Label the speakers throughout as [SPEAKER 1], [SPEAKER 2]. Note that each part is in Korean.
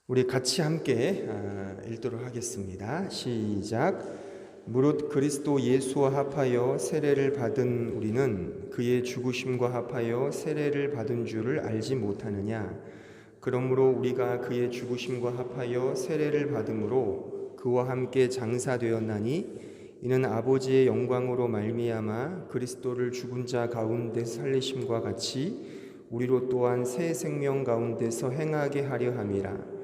[SPEAKER 1] 우리 같이 함께 읽도록 하겠습니다. 시작. 무릇 그리스도 예수와 합하여 세례를 받은 우리는 그의 죽으심과 합하여 세례를 받은 줄을 알지 못하느냐. 그러므로 우리가 그의 죽으심과 합하여 세례를 받음으로 그와 함께 장사되었나니 이는 아버지의 영광으로 말미암아 그리스도를 죽은 자 가운데 살리심과 같이 우리로 또한 새 생명 가운데서 행하게 하려 함이라.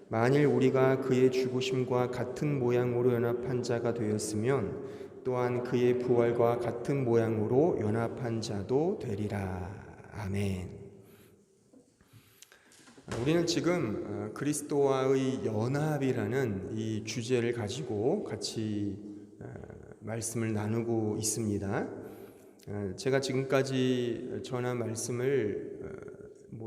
[SPEAKER 1] 만일 우리가 그의 죽으심과 같은 모양으로 연합한 자가 되었으면 또한 그의 부활과 같은 모양으로 연합한 자도 되리라. 아멘. 우리는 지금 그리스도와의 연합이라는 이 주제를 가지고 같이 말씀을 나누고 있습니다. 제가 지금까지 전한 말씀을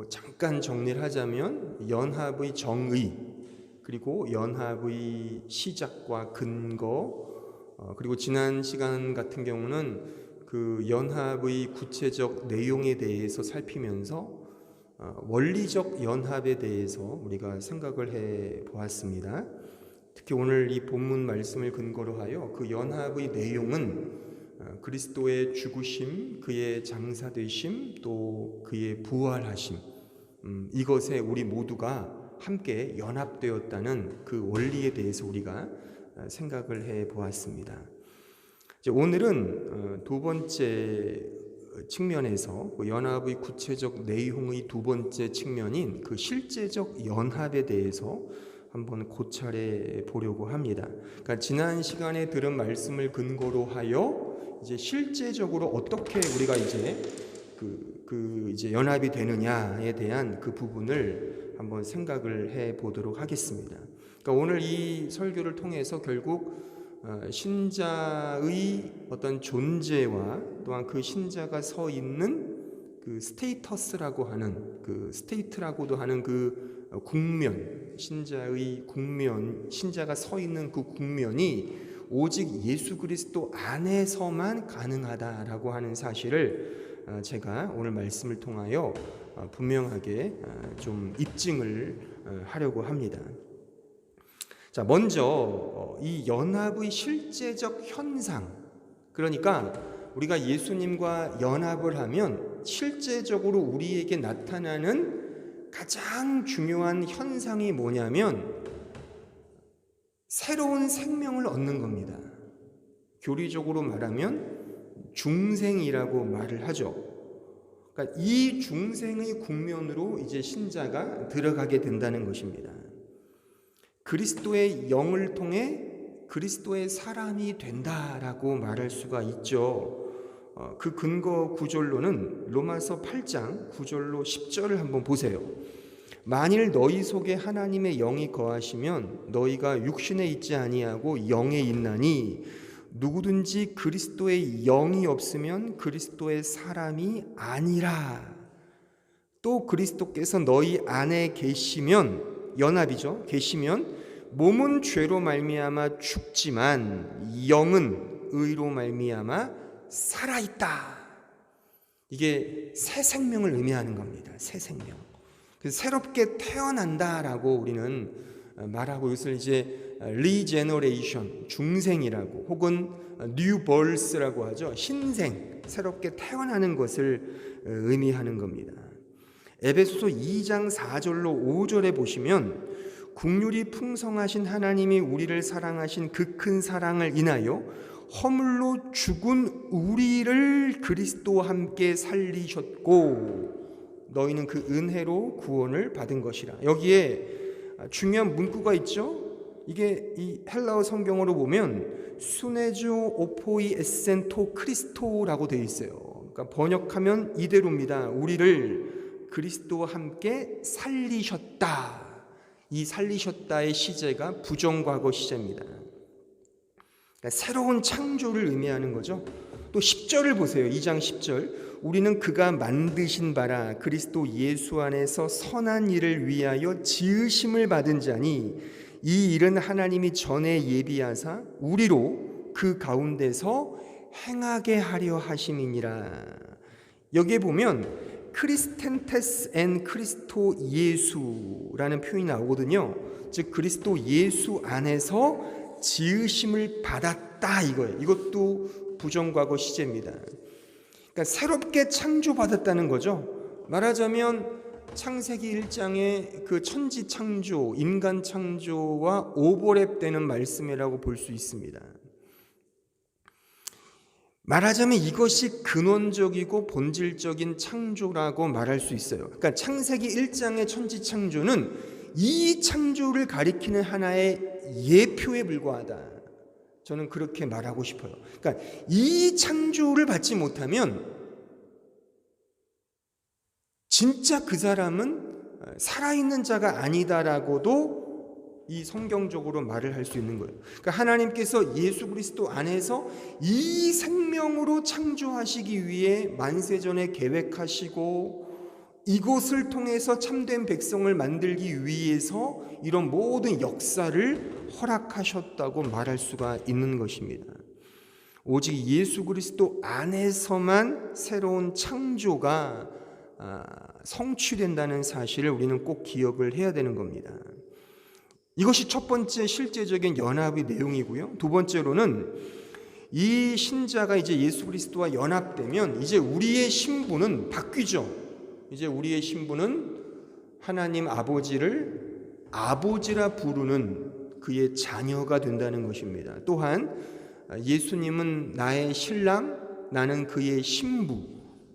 [SPEAKER 1] 잠깐 정리를 하자면 연합의 정의, 그리고 연합의 시작과 근거, 그리고 지난 시간 같은 경우는 그 연합의 구체적 내용에 대해서 살피면서 원리적 연합에 대해서 우리가 생각을 해 보았습니다. 특히 오늘 이 본문 말씀을 근거로 하여 그 연합의 내용은 그리스도의 죽으심, 그의 장사되심, 또 그의 부활하심, 이것에 우리 모두가 함께 연합되었다는 그 원리에 대해서 우리가 생각을 해 보았습니다. 오늘은 두 번째 측면에서 연합의 구체적 내용의 두 번째 측면인 그 실제적 연합에 대해서 한번 고찰해 보려고 합니다. 그러니까 지난 시간에 들은 말씀을 근거로 하여 이제 실제적으로 어떻게 우리가 이제 이제 연합이 되느냐에 대한 그 부분을 한번 생각을 해 보도록 하겠습니다. 그러니까 오늘 이 설교를 통해서 결국 신자의 어떤 존재와 또한 그 신자가 서 있는 그 스테이터스라고 하는 그 스테이트라고도 하는 그 국면, 신자의 국면, 신자가 서 있는 그 국면이 오직 예수 그리스도 안에서만 가능하다라고 하는 사실을 제가 오늘 말씀을 통하여 분명하게 좀 입증을 하려고 합니다. 자, 먼저 이 연합의 실제적 현상, 그러니까 우리가 예수님과 연합을 하면 실제적으로 우리에게 나타나는 가장 중요한 현상이 뭐냐면 새로운 생명을 얻는 겁니다. 교리적으로 말하면 중생이라고 말을 하죠. 그러니까 이 중생의 국면으로 이제 신자가 들어가게 된다는 것입니다. 그리스도의 영을 통해 그리스도의 사람이 된다라고 말할 수가 있죠. 그 근거 구절로는 로마서 8장 9절로 10절을 한번 보세요. 만일 너희 속에 하나님의 영이 거하시면 너희가 육신에 있지 아니하고 영에 있나니 누구든지 그리스도의 영이 없으면 그리스도의 사람이 아니라. 또 그리스도께서 너희 안에 계시면, 연합이죠, 계시면 몸은 죄로 말미암아 죽지만 영은 의로 말미암아 살아있다. 이게 새 생명을 의미하는 겁니다. 새 생명. 그래서 새롭게 태어난다라고 우리는 말하고, 이것을 이제 리제너레이션, 중생이라고, 혹은 뉴 벌스라고 하죠. 신생, 새롭게 태어나는 것을 의미하는 겁니다. 에베소서 2장 4절로 5절에 보시면 긍휼이 풍성하신 하나님이 우리를 사랑하신 그 큰 사랑을 인하여 허물로 죽은 우리를 그리스도와 함께 살리셨고 너희는 그 은혜로 구원을 받은 것이라. 여기에 중요한 문구가 있죠. 이게 이 헬라어 성경으로 보면 수네조 오포이 에센토 크리스토라고 되어 있어요. 그러니까 번역하면 이대로입니다. 우리를 그리스도와 함께 살리셨다. 이 살리셨다의 시제가 부정과거 시제입니다. 그러니까 새로운 창조를 의미하는 거죠. 또 10절을 보세요. 2장 10절. 우리는 그가 만드신 바라 그리스도 예수 안에서 선한 일을 위하여 지으심을 받은 자니 이 일은 하나님이 전에 예비하사 우리로 그 가운데서 행하게 하려 하심이니라. 여기에 보면 크리스텐테스 앤 크리스토 예수라는 표현이 나오거든요. 즉 그리스도 예수 안에서 지으심을 받았다 이거예요. 이것도 부정과거 시제입니다. 그러니까 새롭게 창조받았다는 거죠. 말하자면 창세기 1장의 그 천지 창조, 인간 창조와 오버랩되는 말씀이라고 볼 수 있습니다. 말하자면 이것이 근원적이고 본질적인 창조라고 말할 수 있어요. 그러니까 창세기 1장의 천지 창조는 이 창조를 가리키는 하나의 예표에 불과하다. 저는 그렇게 말하고 싶어요. 그러니까 이 창조를 받지 못하면 진짜 그 사람은 살아있는 자가 아니다라고도 이 성경적으로 말을 할 수 있는 거예요. 그러니까 하나님께서 예수 그리스도 안에서 이 생명으로 창조하시기 위해 만세전에 계획하시고 이곳을 통해서 참된 백성을 만들기 위해서 이런 모든 역사를 허락하셨다고 말할 수가 있는 것입니다. 오직 예수 그리스도 안에서만 새로운 창조가 성취된다는 사실을 우리는 꼭 기억을 해야 되는 겁니다. 이것이 첫 번째 실제적인 연합의 내용이고요. 두 번째로는 이 신자가 이제 예수 그리스도와 연합되면 이제 우리의 신분은 바뀌죠. 이제 우리의 신분은 하나님 아버지를 아버지라 부르는 그의 자녀가 된다는 것입니다. 또한 예수님은 나의 신랑, 나는 그의 신부,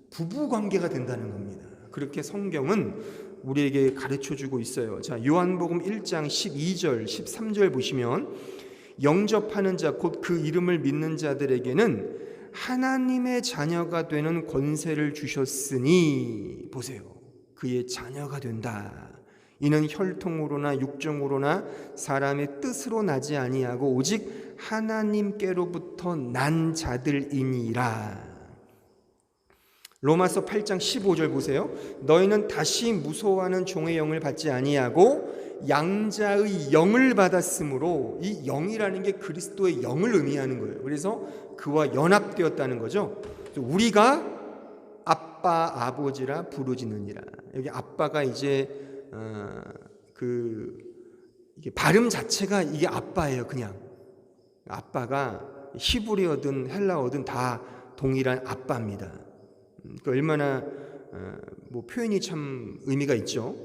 [SPEAKER 1] 부부 관계가 된다는 겁니다. 그렇게 성경은 우리에게 가르쳐주고 있어요. 자, 요한복음 1장 12절 13절 보시면 영접하는 자 곧 그 이름을 믿는 자들에게는 하나님의 자녀가 되는 권세를 주셨으니 보세요. 그의 자녀가 된다. 이는 혈통으로나 육정으로나 사람의 뜻으로 나지 아니하고 오직 하나님께로부터 난 자들이니라. 로마서 8장 15절 보세요. 너희는 다시 무서워하는 종의 영을 받지 아니하고 양자의 영을 받았으므로, 이 영이라는 게 그리스도의 영을 의미하는 거예요. 그래서 그와 연합되었다는 거죠. 우리가 아빠 아버지라 부르짖느니라. 여기 아빠가 이제 이게 발음 자체가 이게 아빠예요. 그냥 아빠가 히브리어든 헬라어든 다 동일한 아빠입니다. 그러니까 얼마나 표현이 참 의미가 있죠.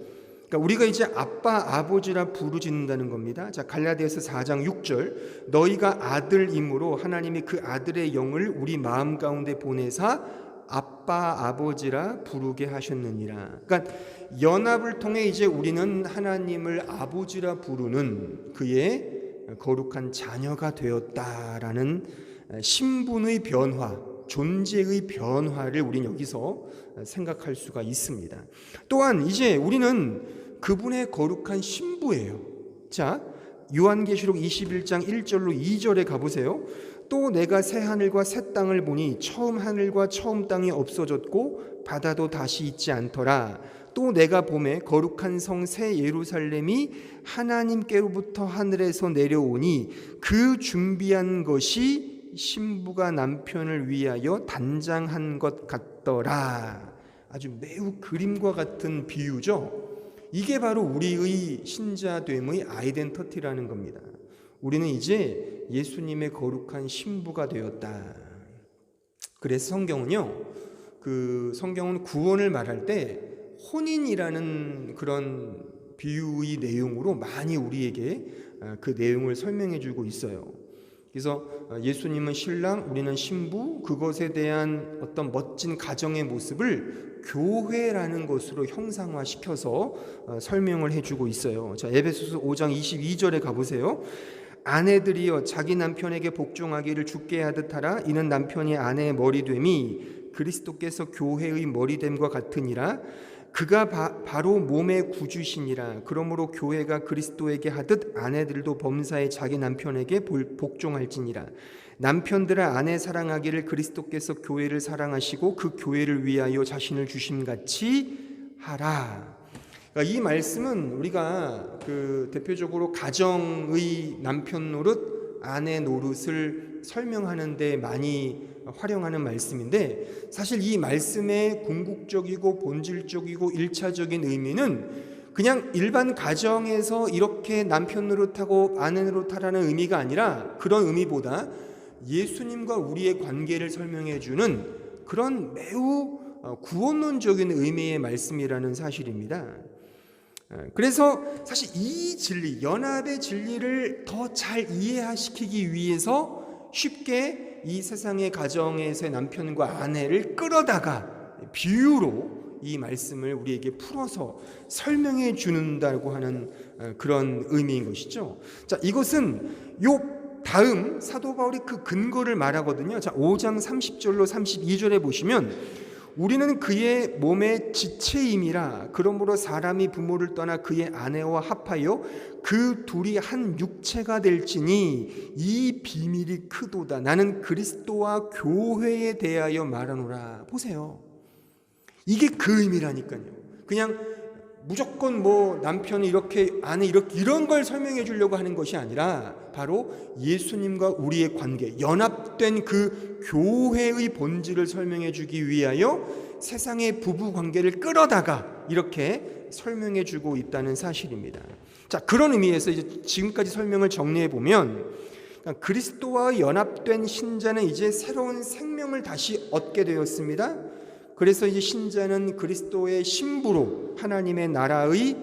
[SPEAKER 1] 그러니까 우리가 이제 아빠 아버지라 부르짖는다는 겁니다. 자, 갈라디아서 4장 6절 너희가 아들이므로 하나님이 그 아들의 영을 우리 마음 가운데 보내사 아빠 아버지라 부르게 하셨느니라. 그러니까 연합을 통해 이제 우리는 하나님을 아버지라 부르는 그의 거룩한 자녀가 되었다라는 신분의 변화, 존재의 변화를 우리는 여기서 생각할 수가 있습니다. 또한 이제 우리는 그분의 거룩한 신부예요. 자, 요한계시록 21장 1절로 2절에 가보세요. 또 내가 새 하늘과 새 땅을 보니 처음 하늘과 처음 땅이 없어졌고 바다도 다시 있지 않더라. 또 내가 보매 거룩한 성 새 예루살렘이 하나님께로부터 하늘에서 내려오니 그 준비한 것이 신부가 남편을 위하여 단장한 것 같더라. 아주 매우 그림과 같은 비유죠. 이게 바로 우리의 신자됨의 아이덴티티라는 겁니다. 우리는 이제 예수님의 거룩한 신부가 되었다. 그래서 성경은 구원을 말할 때 혼인이라는 그런 비유의 내용으로 많이 우리에게 그 내용을 설명해 주고 있어요. 그래서 예수님은 신랑, 우리는 신부, 그것에 대한 어떤 멋진 가정의 모습을 교회라는 것으로 형상화시켜서 설명을 해주고 있어요. 자, 에베소서 5장 22절에 가보세요. 아내들이여 자기 남편에게 복종하기를 주께 하듯 하라. 이는 남편이 아내의 머리됨이 그리스도께서 교회의 머리됨과 같으니라. 그가 바로 몸의 구주시니라. 그러므로 교회가 그리스도에게 하듯 아내들도 범사에 자기 남편에게 복종할지니라. 남편들아 아내 사랑하기를 그리스도께서 교회를 사랑하시고 그 교회를 위하여 자신을 주심같이 하라. 그러니까 이 말씀은 우리가 대표적으로 가정의 남편 노릇, 아내 노릇을 설명하는 데 많이 활용하는 말씀인데, 사실 이 말씀의 궁극적이고 본질적이고 1차적인 의미는 그냥 일반 가정에서 이렇게 남편 노릇하고 아내 노릇하라는 의미가 아니라, 그런 의미보다 예수님과 우리의 관계를 설명해 주는 그런 매우 구원론적인 의미의 말씀이라는 사실입니다. 그래서 사실 이 진리, 연합의 진리를 더 잘 이해시키기 위해서 쉽게 이 세상의 가정에서의 남편과 아내를 끌어다가 비유로 이 말씀을 우리에게 풀어서 설명해 준다고 하는 그런 의미인 것이죠. 자, 이것은 요 다음 사도 바울이 그 근거를 말하거든요. 자, 5장 30절로 32절에 보시면, 우리는 그의 몸의 지체임이라, 그러므로 사람이 부모를 떠나 그의 아내와 합하여 그 둘이 한 육체가 될지니 이 비밀이 크도다. 나는 그리스도와 교회에 대하여 말하노라. 보세요, 이게 그 의미라니까요. 그냥 무조건 뭐 남편이 이렇게 아내 이렇게 이런 걸 설명해 주려고 하는 것이 아니라, 바로 예수님과 우리의 관계, 연합된 그 교회의 본질을 설명해 주기 위하여 세상의 부부 관계를 끌어다가 이렇게 설명해 주고 있다는 사실입니다. 자, 그런 의미에서 이제 지금까지 설명을 정리해 보면, 그리스도와 연합된 신자는 이제 새로운 생명을 다시 얻게 되었습니다. 그래서 이제 신자는 그리스도의 신부로, 하나님의 나라의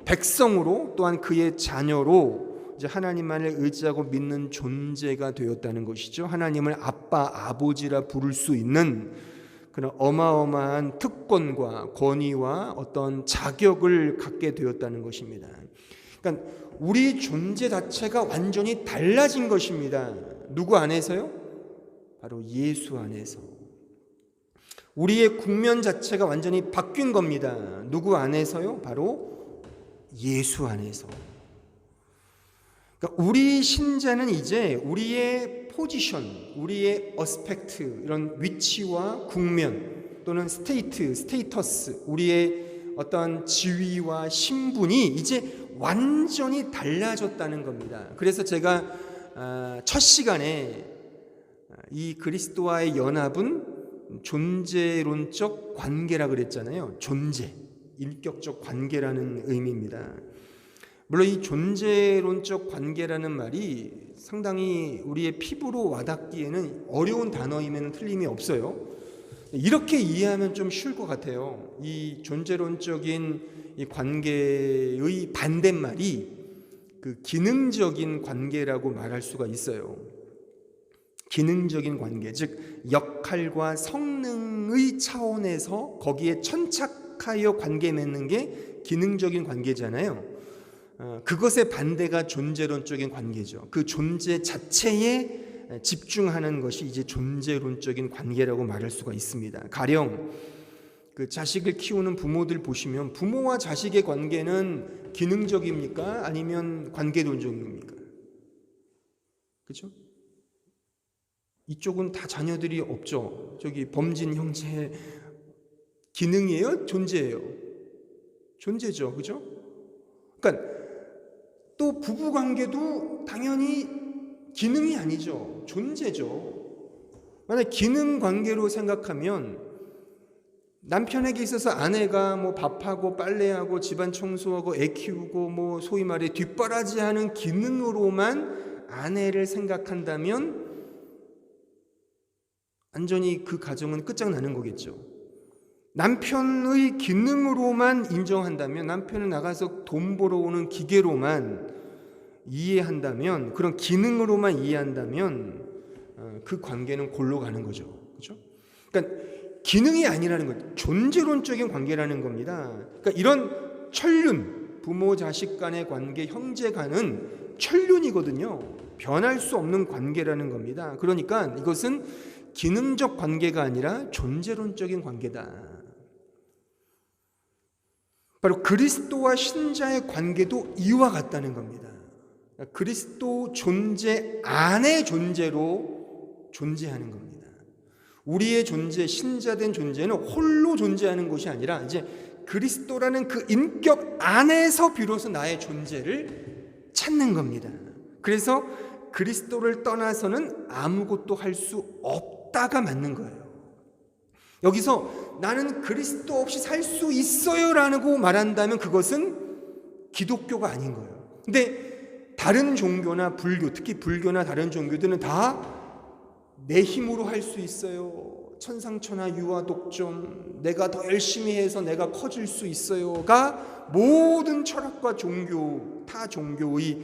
[SPEAKER 1] 백성으로, 또한 그의 자녀로 이제 하나님만을 의지하고 믿는 존재가 되었다는 것이죠. 하나님을 아빠, 아버지라 부를 수 있는 그런 어마어마한 특권과 권위와 어떤 자격을 갖게 되었다는 것입니다. 그러니까 우리 존재 자체가 완전히 달라진 것입니다. 누구 안에서요? 바로 예수 안에서. 우리의 국면 자체가 완전히 바뀐 겁니다. 누구 안에서요? 바로 예수 안에서. 그러니까 우리 신자는 이제 우리의 포지션, 우리의 어스펙트, 이런 위치와 국면 또는 스테이터스, 우리의 어떤 지위와 신분이 이제 완전히 달라졌다는 겁니다. 그래서 제가 첫 시간에 이 그리스도와의 연합은 존재론적 관계라 그랬잖아요. 존재, 인격적 관계라는 의미입니다. 물론 이 존재론적 관계라는 말이 상당히 우리의 피부로 와닿기에는 어려운 단어임에는 틀림이 없어요. 이렇게 이해하면 좀 쉬울 것 같아요. 이 존재론적인 이 관계의 반대말이 그 기능적인 관계라고 말할 수가 있어요. 기능적인 관계, 즉 역할과 성능의 차원에서 거기에 천착하여 관계 맺는 게 기능적인 관계잖아요. 그것의 반대가 존재론적인 관계죠. 그 존재 자체에 집중하는 것이 이제 존재론적인 관계라고 말할 수가 있습니다. 가령 그 자식을 키우는 부모들 보시면, 부모와 자식의 관계는 기능적입니까? 아니면 관계론적입니까? 그렇죠? 이쪽은 다 자녀들이 없죠. 저기 범진 형제 기능이에요? 존재예요? 존재죠. 그죠? 그러니까 또 부부 관계도 당연히 기능이 아니죠. 존재죠. 만약 기능 관계로 생각하면 남편에게 있어서 아내가 뭐 밥하고 빨래하고 집안 청소하고 애 키우고 뭐 소위 말해 뒷바라지하는 기능으로만 아내를 생각한다면 완전히 그 가정은 끝장나는 거겠죠. 남편의 기능으로만 인정한다면, 남편은 나가서 돈 벌어오는 기계로만 이해한다면, 그런 기능으로만 이해한다면 그 관계는 골로 가는 거죠. 그렇죠? 그러니까 기능이 아니라는 것, 존재론적인 관계라는 겁니다. 그러니까 이런 천륜, 부모 자식 간의 관계, 형제 간은 천륜이거든요. 변할 수 없는 관계라는 겁니다. 그러니까 이것은 기능적 관계가 아니라 존재론적인 관계다. 바로 그리스도와 신자의 관계도 이와 같다는 겁니다. 그리스도 존재 안의 존재로 존재하는 겁니다. 우리의 존재, 신자된 존재는 홀로 존재하는 것이 아니라 이제 그리스도라는 그 인격 안에서 비로소 나의 존재를 찾는 겁니다. 그래서 그리스도를 떠나서는 아무것도 할 수 없다. 없다가 맞는 거예요. 여기서 나는 그리스도 없이 살 수 있어요라고 말한다면 그것은 기독교가 아닌 거예요. 근데 다른 종교나 불교, 특히 불교나 다른 종교들은 다 내 힘으로 할 수 있어요. 천상천하 유아 독존, 내가 더 열심히 해서 내가 커질 수 있어요가 모든 철학과 종교, 타 종교의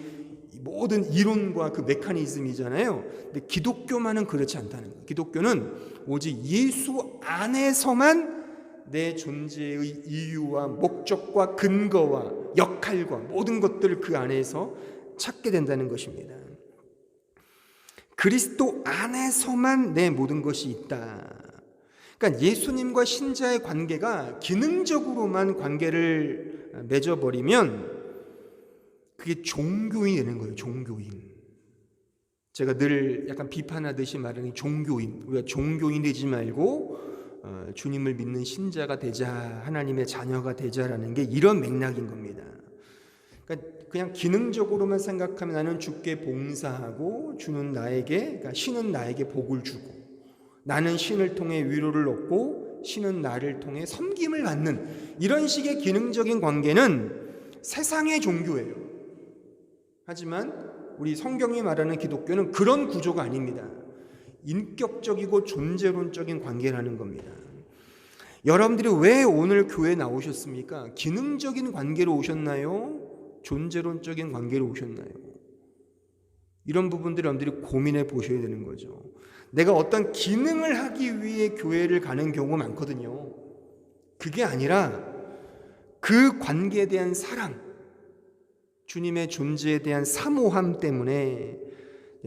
[SPEAKER 1] 모든 이론과 그 메커니즘이잖아요. 근데 기독교만은 그렇지 않다는 거예요. 기독교는 오직 예수 안에서만 내 존재의 이유와 목적과 근거와 역할과 모든 것들을 그 안에서 찾게 된다는 것입니다. 그리스도 안에서만 내 모든 것이 있다. 그러니까 예수님과 신자의 관계가 기능적으로만 관계를 맺어버리면 그게 종교인이 되는 거예요. 종교인. 제가 늘 약간 비판하듯이 말하는 종교인. 우리가 종교인 되지 말고 주님을 믿는 신자가 되자, 하나님의 자녀가 되자라는 게 이런 맥락인 겁니다. 그러니까 그냥 기능적으로만 생각하면 나는 주께 봉사하고 주는 나에게, 그러니까 신은 나에게 복을 주고 나는 신을 통해 위로를 얻고 신은 나를 통해 섬김을 받는 이런 식의 기능적인 관계는 세상의 종교예요. 하지만 우리 성경이 말하는 기독교는 그런 구조가 아닙니다. 인격적이고 존재론적인 관계라는 겁니다. 여러분들이 왜 오늘 교회에 나오셨습니까? 기능적인 관계로 오셨나요? 존재론적인 관계로 오셨나요? 이런 부분들을 여러분들이 고민해 보셔야 되는 거죠. 내가 어떤 기능을 하기 위해 교회를 가는 경우가 많거든요. 그게 아니라 그 관계에 대한 사랑, 주님의 존재에 대한 사모함 때문에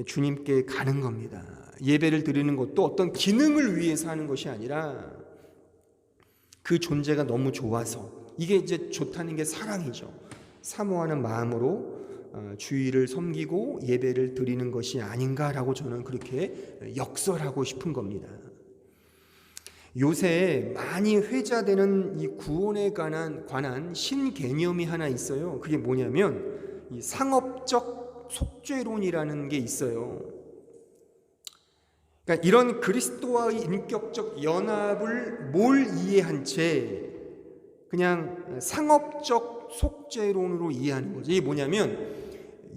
[SPEAKER 1] 주님께 가는 겁니다. 예배를 드리는 것도 어떤 기능을 위해서 하는 것이 아니라 그 존재가 너무 좋아서, 이게 이제 좋다는 게 사랑이죠. 사모하는 마음으로 주의를 섬기고 예배를 드리는 것이 아닌가라고 저는 그렇게 역설하고 싶은 겁니다. 요새 많이 회자되는 이 구원에 관한 신개념이 하나 있어요. 그게 뭐냐면 이 상업적 속죄론이라는 게 있어요. 그러니까 이런 그리스도와의 인격적 연합을 뭘 이해한 채 그냥 상업적 속죄론으로 이해하는 거죠. 이게 뭐냐면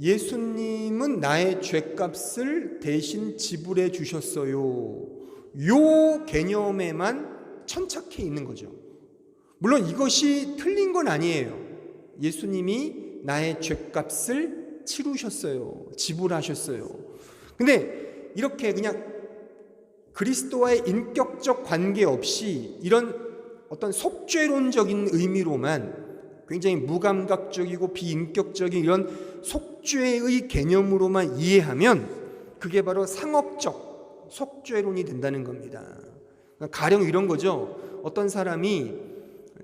[SPEAKER 1] 예수님은 나의 죄값을 대신 지불해 주셨어요. 요 개념에만 천착해 있는 거죠. 물론 이것이 틀린 건 아니에요. 예수님이 나의 죄값을 치르셨어요. 지불하셨어요. 근데 이렇게 그냥 그리스도와의 인격적 관계 없이 이런 어떤 속죄론적인 의미로만 굉장히 무감각적이고 비인격적인 이런 속죄의 개념으로만 이해하면 그게 바로 상업적 속죄론이 된다는 겁니다. 가령 이런 거죠. 어떤 사람이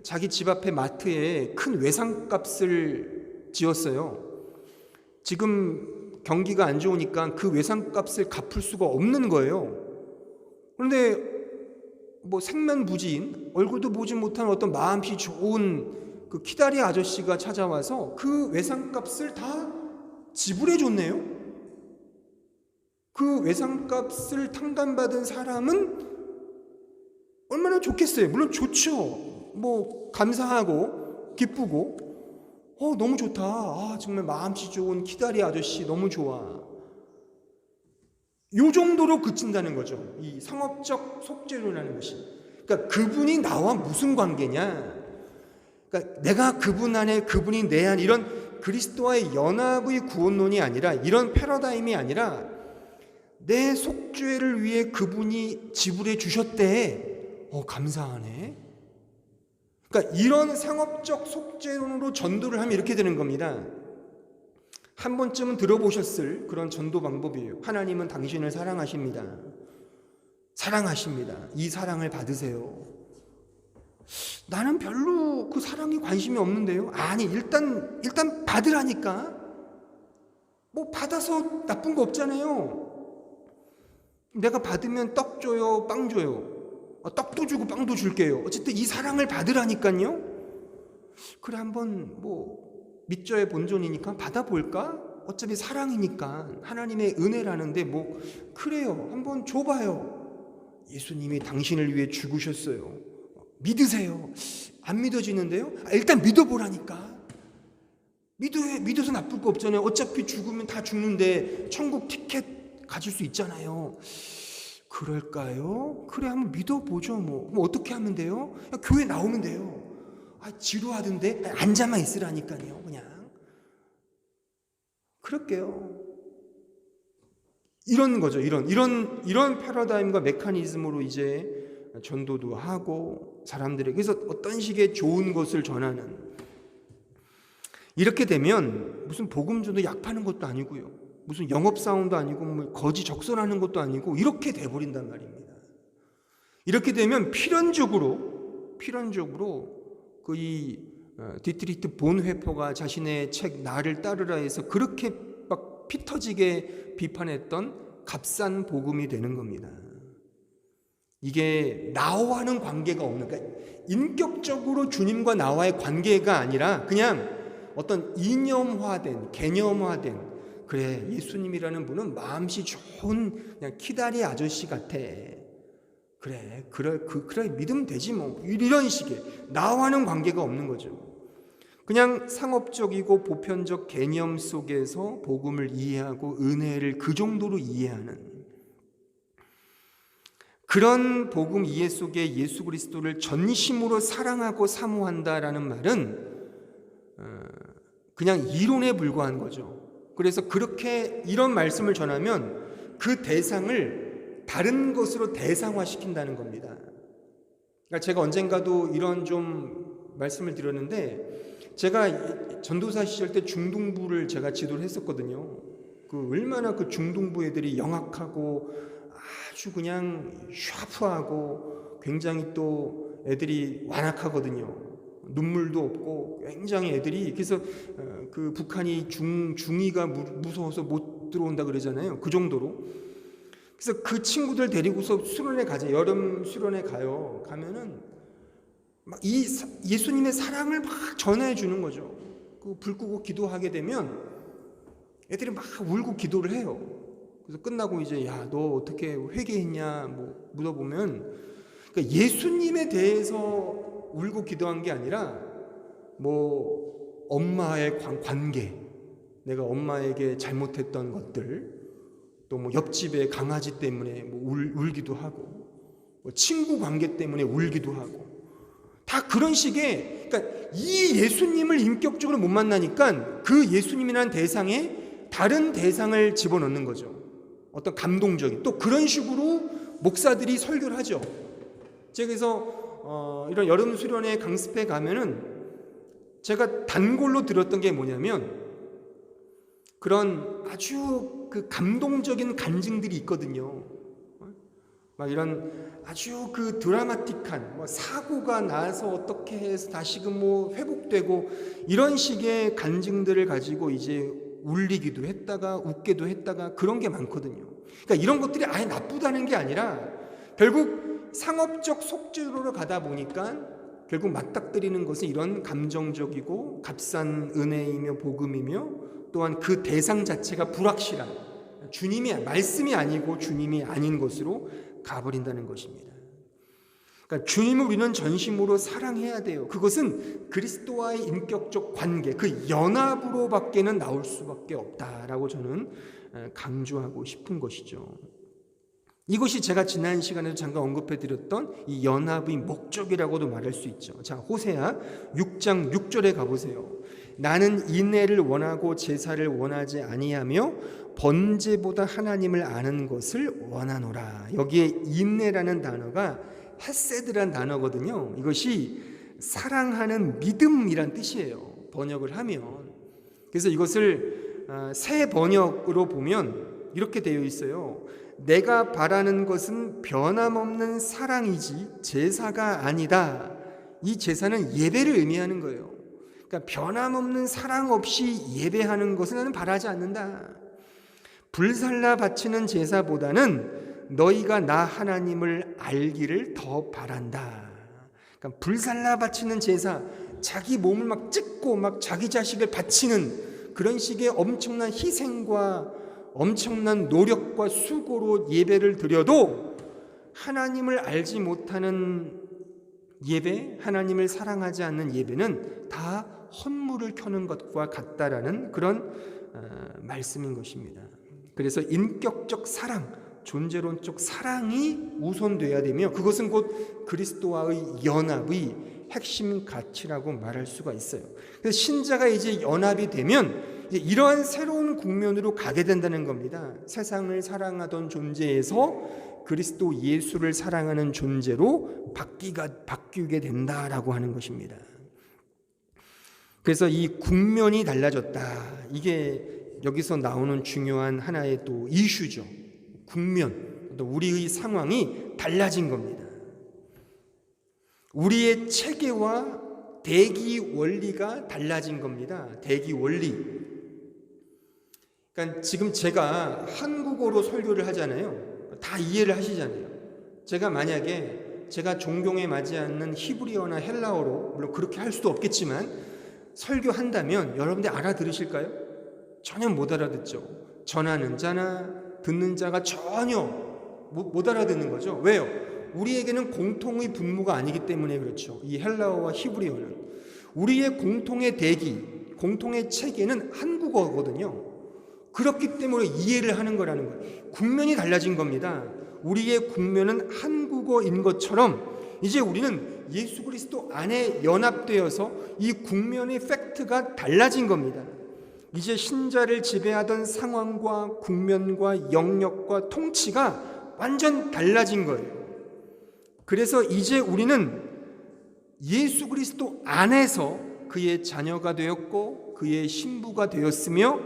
[SPEAKER 1] 자기 집 앞에 마트에 큰 외상값을 지었어요. 지금 경기가 안 좋으니까 그 외상값을 갚을 수가 없는 거예요. 그런데 뭐 생면부지인, 얼굴도 보지 못한 어떤 마음씨 좋은 그 키다리 아저씨가 찾아와서 그 외상값을 다 지불해 줬네요. 그 외상값을 탕감받은 사람은 얼마나 좋겠어요. 물론 좋죠. 뭐 감사하고 기쁘고 너무 좋다. 정말 마음씨 좋은 키다리 아저씨 너무 좋아. 요 정도로 그친다는 거죠. 이 상업적 속죄론이라는 것이. 그러니까 그분이 나와 무슨 관계냐. 그러니까 내가 그분 안에, 그분이 내 안에, 이런 그리스도와의 연합의 구원론이 아니라, 이런 패러다임이 아니라 내 속죄를 위해 그분이 지불해 주셨대. 감사하네. 그러니까 이런 상업적 속죄론으로 전도를 하면 이렇게 되는 겁니다. 한 번쯤은 들어보셨을 그런 전도 방법이에요. 하나님은 당신을 사랑하십니다. 사랑하십니다. 이 사랑을 받으세요. 나는 별로 그 사랑에 관심이 없는데요. 아니, 일단 받으라니까. 뭐 받아서 나쁜 거 없잖아요. 내가 받으면 떡 줘요, 빵 줘요. 떡도 주고 빵도 줄게요. 어쨌든 이 사랑을 받으라니까요. 그래, 한번 뭐 믿져의 본존이니까 받아볼까? 어차피 사랑이니까, 하나님의 은혜라는데 뭐 그래요, 한번 줘봐요. 예수님이 당신을 위해 죽으셨어요. 믿으세요. 안 믿어지는데요? 일단 믿어보라니까. 믿어서 나쁠 거 없잖아요. 어차피 죽으면 다 죽는데 천국 티켓 가질 수 있잖아요. 그럴까요? 그래, 한번 믿어보죠. 뭐 어떻게 하면 돼요? 교회 나오면 돼요. 지루하던데 앉아만 있으라니까요. 그냥 그럴게요. 이런 거죠. 이런 패러다임과 메커니즘으로 이제 전도도 하고 사람들에게 그래서 어떤 식의 좋은 것을 전하는, 이렇게 되면 무슨 복음 전도 약 파는 것도 아니고요, 무슨 영업사원도 아니고 뭐 거지 적선하는 것도 아니고 이렇게 돼버린단 말입니다. 이렇게 되면 필연적으로 그 이 디트리트 본회퍼가 자신의 책 나를 따르라에서 그렇게 막 피 터지게 비판했던 값싼 복음이 되는 겁니다. 이게 나와는 관계가 없는, 그러니까 인격적으로 주님과 나와의 관계가 아니라 그냥 어떤 이념화된, 개념화된, 그래 예수님이라는 분은 마음씨 좋은 그냥 키다리 아저씨 같아. 그래 믿으면 되지 뭐. 이런 식의 나와는 관계가 없는 거죠. 그냥 상업적이고 보편적 개념 속에서 복음을 이해하고 은혜를 그 정도로 이해하는 그런 복음 이해 속에 예수 그리스도를 전심으로 사랑하고 사모한다라는 말은 그냥 이론에 불과한 거죠. 그래서 그렇게 이런 말씀을 전하면 그 대상을 다른 것으로 대상화시킨다는 겁니다. 그러니까 제가 언젠가도 이런 좀 말씀을 드렸는데, 제가 전도사 시절 때 중동부를 제가 지도를 했었거든요. 그 얼마나 그 중동부 애들이 영악하고 아주 그냥 샤프하고 굉장히 또 애들이 완악하거든요. 눈물도 없고 굉장히 애들이, 그래서 그 북한이 중이가 무서워서 못 들어온다 그러잖아요. 그 정도로. 그래서 그 친구들 데리고서 수련회 가자. 여름 수련회 가면은 막 이 예수님의 사랑을 막 전해 주는 거죠. 그 불 끄고 기도하게 되면 애들이 막 울고 기도를 해요. 그래서 끝나고 이제 야, 너 어떻게 회개했냐 뭐 물어보면, 그러니까 예수님에 대해서 울고 기도한 게 아니라 뭐 엄마의 관계, 내가 엄마에게 잘못했던 것들, 또 뭐 옆집의 강아지 때문에 뭐 울기도 하고, 뭐 친구 관계 때문에 울기도 하고, 다 그런 식의, 그러니까 이 예수님을 인격적으로 못 만나니까 그 예수님이라는 대상에 다른 대상을 집어넣는 거죠. 어떤 감동적인, 또 그런 식으로 목사들이 설교를 하죠. 제가 그래서 이런 여름 수련회 강습회 가면은 제가 단골로 들었던 게 뭐냐면, 그런 아주 그 감동적인 간증들이 있거든요. 막 이런 아주 그 드라마틱한 뭐 사고가 나서 어떻게 해서 다시금 뭐 회복되고 이런 식의 간증들을 가지고 이제 울리기도 했다가 웃기도 했다가 그런 게 많거든요. 그러니까 이런 것들이 아예 나쁘다는 게 아니라 결국 상업적 속죄로로 가다 보니까 결국 맞닥뜨리는 것은 이런 감정적이고 값싼 은혜이며 복음이며, 또한 그 대상 자체가 불확실한, 주님이 말씀이 아니고 주님이 아닌 것으로 가버린다는 것입니다. 그러니까 주님을 우리는 전심으로 사랑해야 돼요. 그것은 그리스도와의 인격적 관계, 그 연합으로 밖에는 나올 수밖에 없다라고 저는 강조하고 싶은 것이죠. 이것이 제가 지난 시간에도 잠깐 언급해 드렸던 이 연합의 목적이라고도 말할 수 있죠. 자, 호세아 6장 6절에 가보세요. 나는 인애를 원하고 제사를 원하지 아니하며 번제보다 하나님을 아는 것을 원하노라. 여기에 인애라는 단어가 헤세드란 단어거든요. 이것이 사랑하는 믿음이란 뜻이에요, 번역을 하면. 그래서 이것을 새 번역으로 보면 이렇게 되어 있어요. 내가 바라는 것은 변함없는 사랑이지 제사가 아니다. 이 제사는 예배를 의미하는 거예요. 그러니까 변함없는 사랑 없이 예배하는 것은 나는 바라지 않는다. 불살라 바치는 제사보다는 너희가 나 하나님을 알기를 더 바란다. 그러니까 불살라 바치는 제사, 자기 몸을 막 찢고 막 자기 자식을 바치는 그런 식의 엄청난 희생과 엄청난 노력과 수고로 예배를 드려도 하나님을 알지 못하는 예배, 하나님을 사랑하지 않는 예배는 다 헌물을 켜는 것과 같다라는 그런 말씀인 것입니다. 그래서 인격적 사랑, 존재론적 사랑이 우선돼야 되며 그것은 곧 그리스도와의 연합의 핵심 가치라고 말할 수가 있어요. 그래서 신자가 이제 연합이 되면 이제 이러한 새로운 국면으로 가게 된다는 겁니다. 세상을 사랑하던 존재에서 그리스도 예수를 사랑하는 존재로 바뀌게 된다라고 하는 것입니다. 그래서 이 국면이 달라졌다. 이게 여기서 나오는 중요한 하나의 또 이슈죠. 국면, 또 우리의 상황이 달라진 겁니다. 우리의 체계와 대기 원리가 달라진 겁니다. 대기 원리. 그러니까 지금 제가 한국어로 설교를 하잖아요. 다 이해를 하시잖아요. 제가 만약에 제가 존경에 맞지 않는 히브리어나 헬라어로, 물론 그렇게 할 수도 없겠지만 설교한다면 여러분들 알아들으실까요? 전혀 못 알아듣죠. 전하는 자나 듣는 자가 전혀 못 알아듣는 거죠. 왜요? 우리에게는 공통의 분모가 아니기 때문에 그렇죠. 이 헬라어와 히브리어는 우리의 공통의 대기, 공통의 체계는 한국어거든요. 그렇기 때문에 이해를 하는 거라는 거예요. 국면이 달라진 겁니다. 우리의 국면은 한국어인 것처럼 이제 우리는 예수 그리스도 안에 연합되어서 이 국면의 팩트가 달라진 겁니다. 이제 신자를 지배하던 상황과 국면과 영역과 통치가 완전 달라진 거예요. 그래서 이제 우리는 예수 그리스도 안에서 그의 자녀가 되었고 그의 신부가 되었으며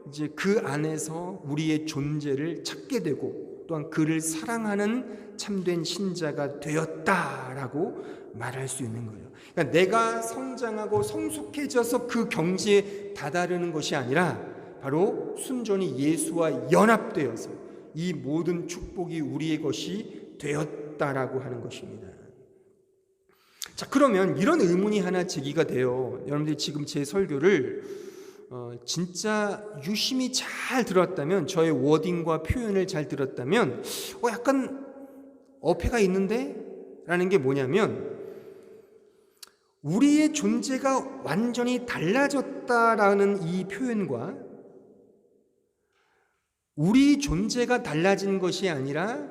[SPEAKER 1] 이제 그 안에서 우리의 존재를 찾게 되고 또한 그를 사랑하는 참된 신자가 되었다라고 말할 수 있는 거예요. 그러니까 내가 성장하고 성숙해져서 그 경지에 다다르는 것이 아니라 바로 순전히 예수와 연합되어서 이 모든 축복이 우리의 것이 되었다라고 하는 것입니다. 자, 그러면 이런 의문이 하나 제기가 돼요. 여러분들이 지금 제 설교를 진짜 유심히 잘 들었다면, 저의 워딩과 표현을 잘 들었다면 약간 어폐가 있는데? 라는 게 뭐냐면, 우리의 존재가 완전히 달라졌다라는 이 표현과 우리 존재가 달라진 것이 아니라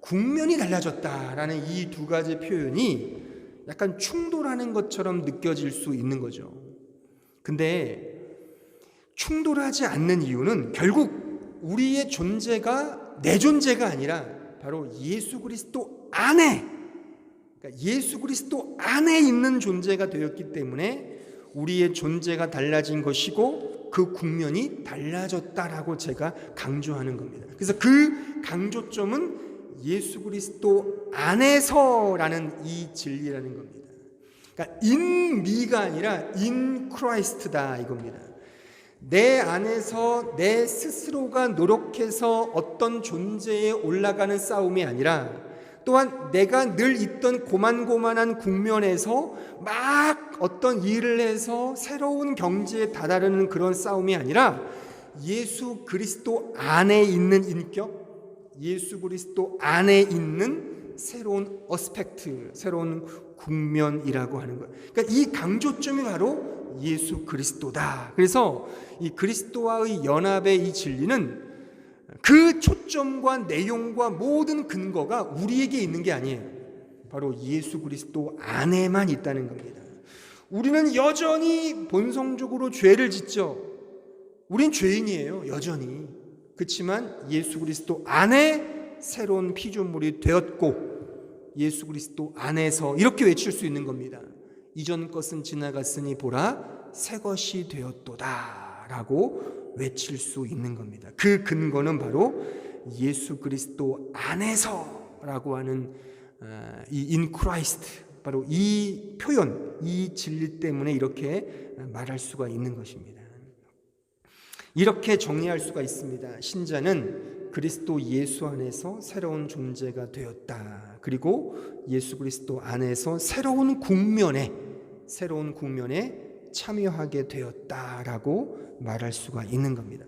[SPEAKER 1] 국면이 달라졌다라는 이 두 가지 표현이 약간 충돌하는 것처럼 느껴질 수 있는 거죠. 근데 충돌하지 않는 이유는 결국 우리의 존재가 내 존재가 아니라 바로 예수 그리스도 안에, 그러니까 예수 그리스도 안에 있는 존재가 되었기 때문에 우리의 존재가 달라진 것이고 그 국면이 달라졌다라고 제가 강조하는 겁니다. 그래서 그 강조점은 예수 그리스도 안에서라는 이 진리라는 겁니다. 그러니까 in me가 아니라 in Christ다 이겁니다. 내 안에서 내 스스로가 노력해서 어떤 존재에 올라가는 싸움이 아니라 또한 내가 늘 있던 고만고만한 국면에서 막 어떤 일을 해서 새로운 경지에 다다르는 그런 싸움이 아니라 예수 그리스도 안에 있는 인격, 예수 그리스도 안에 있는 새로운 어스펙트, 새로운 국면이라고 하는 거예요. 그러니까 이 강조점이 바로 예수 그리스도다. 그래서 이 그리스도와의 연합의 이 진리는 그 초점과 내용과 모든 근거가 우리에게 있는 게 아니에요. 바로 예수 그리스도 안에만 있다는 겁니다. 우리는 여전히 본성적으로 죄를 짓죠. 우린 죄인이에요, 여전히. 그렇지만 예수 그리스도 안에 새로운 피조물이 되었고 예수 그리스도 안에서 이렇게 외칠 수 있는 겁니다. 이전 것은 지나갔으니 보라 새 것이 되었도다 라고 외칠 수 있는 겁니다. 그 근거는 바로 예수 그리스도 안에서라고 하는 이 in Christ, 바로 이 표현, 이 진리 때문에 이렇게 말할 수가 있는 것입니다. 이렇게 정리할 수가 있습니다. 신자는 그리스도 예수 안에서 새로운 존재가 되었다. 그리고 예수 그리스도 안에서 새로운 국면에 참여하게 되었다라고 말할 수가 있는 겁니다.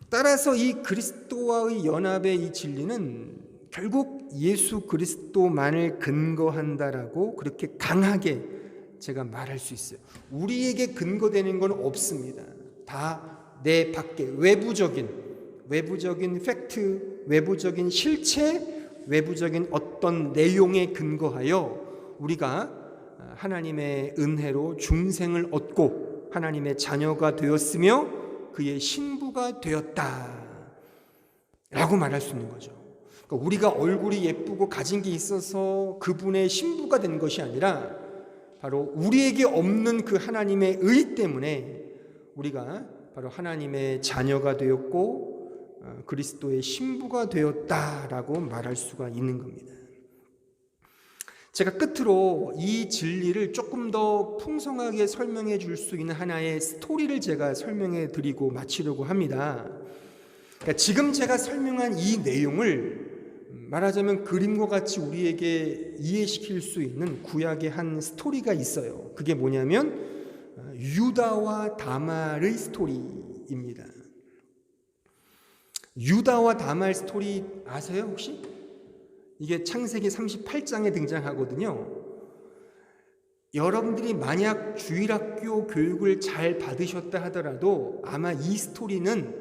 [SPEAKER 1] 따라서 이 그리스도와의 연합의 이 진리는 결국 예수 그리스도만을 근거한다라고 그렇게 강하게 제가 말할 수 있어요. 우리에게 근거되는 건 없습니다. 다 내 밖에 외부적인 팩트, 외부적인 실체, 외부적인 어떤 내용에 근거하여 우리가 하나님의 은혜로 중생을 얻고 하나님의 자녀가 되었으며 그의 신부가 되었다 라고 말할 수 있는 거죠. 그러니까 우리가 얼굴이 예쁘고 가진 게 있어서 그분의 신부가 된 것이 아니라 바로 우리에게 없는 그 하나님의 의 때문에 우리가 바로 하나님의 자녀가 되었고 그리스도의 신부가 되었다라고 말할 수가 있는 겁니다. 제가 끝으로 이 진리를 조금 더 풍성하게 설명해 줄 수 있는 하나의 스토리를 제가 설명해 드리고 마치려고 합니다. 그러니까 지금 제가 설명한 이 내용을 말하자면 그림과 같이 우리에게 이해시킬 수 있는 구약의 한 스토리가 있어요. 그게 뭐냐면 유다와 다말의 스토리입니다. 유다와 다말 스토리 아세요 혹시? 이게 창세기 38장에 등장하거든요. 여러분들이 만약 주일학교 교육을 잘 받으셨다 하더라도 아마 이 스토리는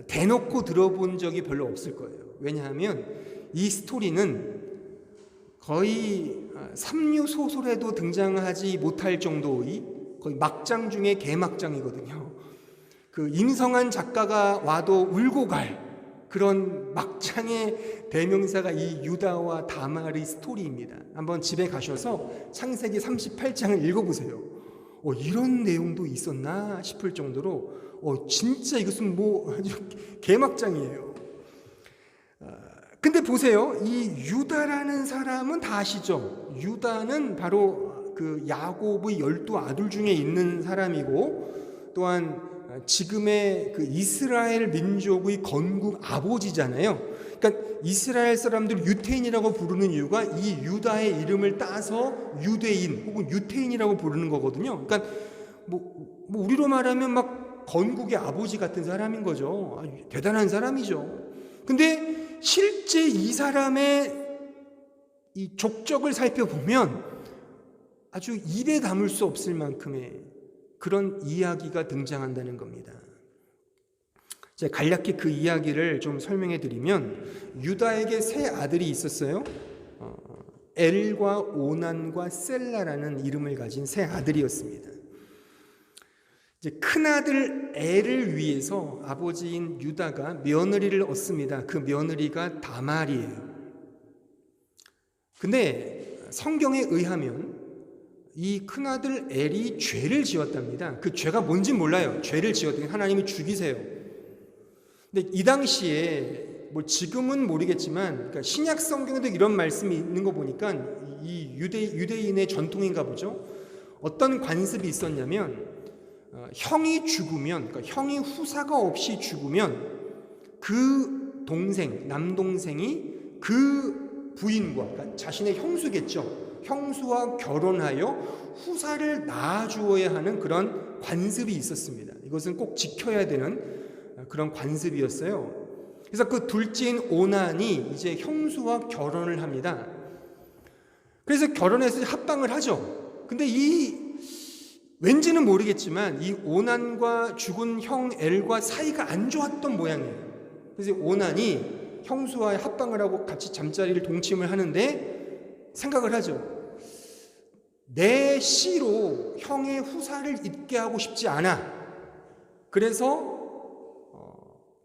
[SPEAKER 1] 대놓고 들어본 적이 별로 없을 거예요. 왜냐하면 이 스토리는 거의 삼류소설에도 등장하지 못할 정도의 거의 막장 중에 개막장이거든요. 그 임성한 작가가 와도 울고 갈 그런 막장의 대명사가 이 유다와 다말의 스토리입니다. 한번 집에 가셔서 창세기 38장을 읽어보세요. 이런 내용도 있었나 싶을 정도로 진짜 이것은 뭐 아주 개막장이에요. 근데 보세요. 이 유다라는 사람은 다 아시죠? 유다는 바로 그 야곱의 12 아들 중에 있는 사람이고 또한 지금의 그 이스라엘 민족의 건국 아버지잖아요. 그러니까 이스라엘 사람들 유태인이라고 부르는 이유가 이 유다의 이름을 따서 유대인 혹은 유태인이라고 부르는 거거든요. 그러니까 뭐 우리로 말하면 막 건국의 아버지 같은 사람인 거죠. 대단한 사람이죠. 근데 실제 이 사람의 이 족적을 살펴보면 아주 입에 담을 수 없을 만큼의 그런 이야기가 등장한다는 겁니다. 제가 간략히 그 이야기를 좀 설명해 드리면 유다에게 세 아들이 있었어요. 엘과 오난과 셀라라는 이름을 가진 세 아들이었습니다. 이제 큰 아들 엘을 위해서 아버지인 유다가 며느리를 얻습니다. 그 며느리가 다말이에요. 근데 성경에 의하면 이 큰아들 엘이 죄를 지었답니다. 그 죄가 뭔진 몰라요. 죄를 지었더니 하나님이 죽이세요. 근데 이 당시에 뭐 지금은 모르겠지만 그러니까 신약 성경에도 이런 말씀이 있는 거 보니까 이 유대인의 전통인가 보죠. 어떤 관습이 있었냐면 형이 죽으면 그러니까 형이 후사가 없이 죽으면 그 동생 남동생이 그 부인과 그러니까 자신의 형수겠죠. 형수와 결혼하여 후사를 낳아주어야 하는 그런 관습이 있었습니다. 이것은 꼭 지켜야 되는 그런 관습이었어요. 그래서 그 둘째인 오난이 이제 형수와 결혼을 합니다. 그래서 결혼해서 합방을 하죠. 근데 왠지는 모르겠지만 이 오난과 죽은 형 엘과 사이가 안 좋았던 모양이에요. 그래서 오난이 형수와 합방을 하고 같이 잠자리를 동침을 하는데 생각을 하죠. 내 씨로 형의 후사를 잊게 하고 싶지 않아. 그래서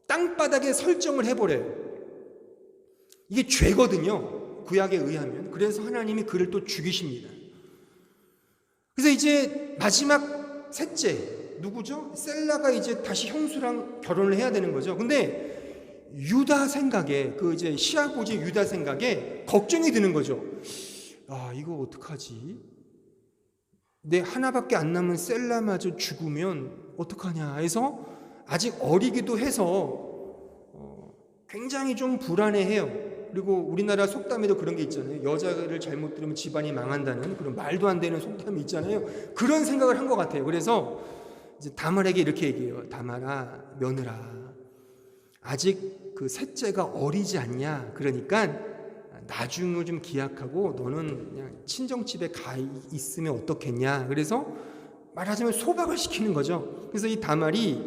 [SPEAKER 1] 땅바닥에 설정을 해버려요. 이게 죄거든요. 구약에 의하면. 그래서 하나님이 그를 또 죽이십니다. 그래서 이제 마지막 셋째 누구죠? 셀라가 이제 다시 형수랑 결혼을 해야 되는 거죠. 근데 유다 생각에 그 이제 시아버지 유다 생각에 걱정이 드는 거죠. 이거 어떡하지? 내 하나밖에 안 남은 셀라마저 죽으면 어떡하냐 해서 아직 어리기도 해서 굉장히 좀 불안해해요. 그리고 우리나라 속담에도 그런 게 있잖아요. 여자를 잘못 들으면 집안이 망한다는 그런 말도 안 되는 속담이 있잖아요. 그런 생각을 한 것 같아요. 그래서 이제 다말에게 이렇게 얘기해요. 다말아, 며느라, 아직 그 셋째가 어리지 않냐? 그러니까 나중을 좀 기약하고 너는 그냥 친정집에 가 있으면 어떻겠냐. 그래서 말하자면 소박을 시키는 거죠. 그래서 이 다말이